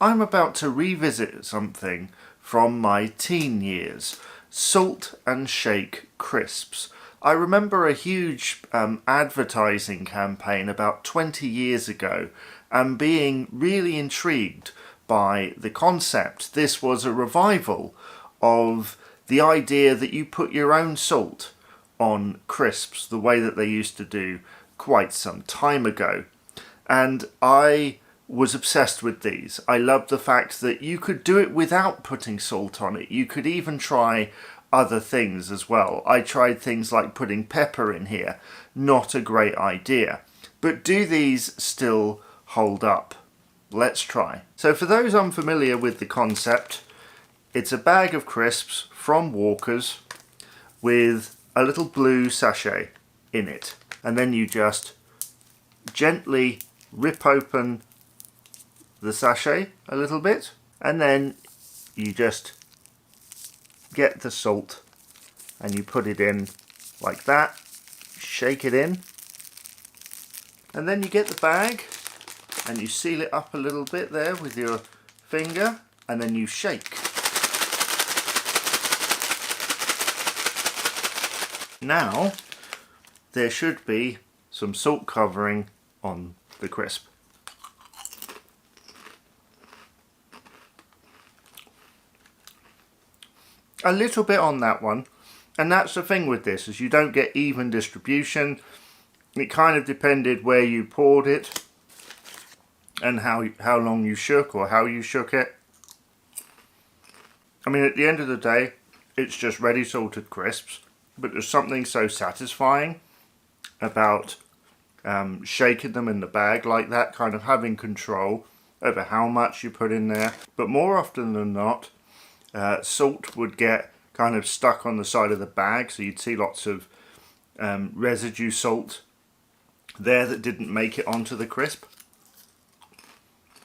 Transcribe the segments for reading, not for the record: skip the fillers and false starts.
I'm about to revisit something from my teen years. Salt and Shake crisps. I remember a huge advertising campaign about 20 years ago and being really intrigued by the concept. This was a revival of the idea that you put your own salt on crisps the way that they used to do quite some time ago. And I was obsessed with these. I loved the fact that you could do it without putting salt on it. You could even try other things as well. I tried things like putting pepper in here. Not a great idea. But do these still hold up? Let's try. So for those unfamiliar with the concept, it's a bag of crisps from Walker's with a little blue sachet in it. And then you just gently rip open the sachet a little bit, and then you just get the salt and you put it in like that, shake it in, and then you get the bag and you seal it up a little bit there with your finger, and then you shake. Now there should be some salt covering on the crisp. A little bit on that one, and that's the thing with this, is you don't get even distribution. It kind of depended where you poured it and how long you shook, or how you shook it. I mean, at the end of the day, it's just ready salted crisps, but there's something so satisfying about shaking them in the bag like that, kind of having control over how much you put in there. But more often than not, salt would get kind of stuck on the side of the bag, so you'd see lots of residue salt there that didn't make it onto the crisp.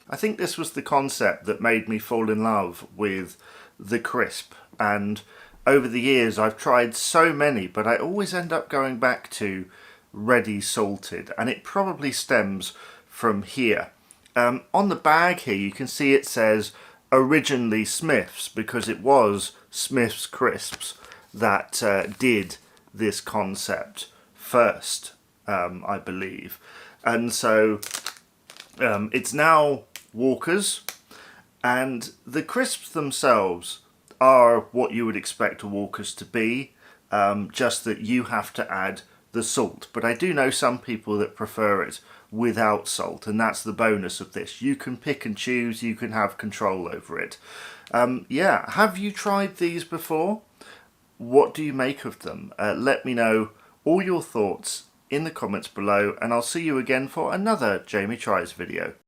I think this was the concept that made me fall in love with the crisp, and over the years I've tried so many, but I always end up going back to ready salted, and it probably stems from here. On the bag here you can see it says originally Smith's, because it was Smith's Crisps that did this concept first, I believe. And so it's now Walker's, and the crisps themselves are what you would expect a Walker's to be, just that you have to add the salt. But I do know some people that prefer it without salt, and that's the bonus of this. You can pick and choose, you can have control over it. Yeah, have you tried these before? What do you make of them? Let me know all your thoughts in the comments below, and I'll see you again for another Jamie Tries video.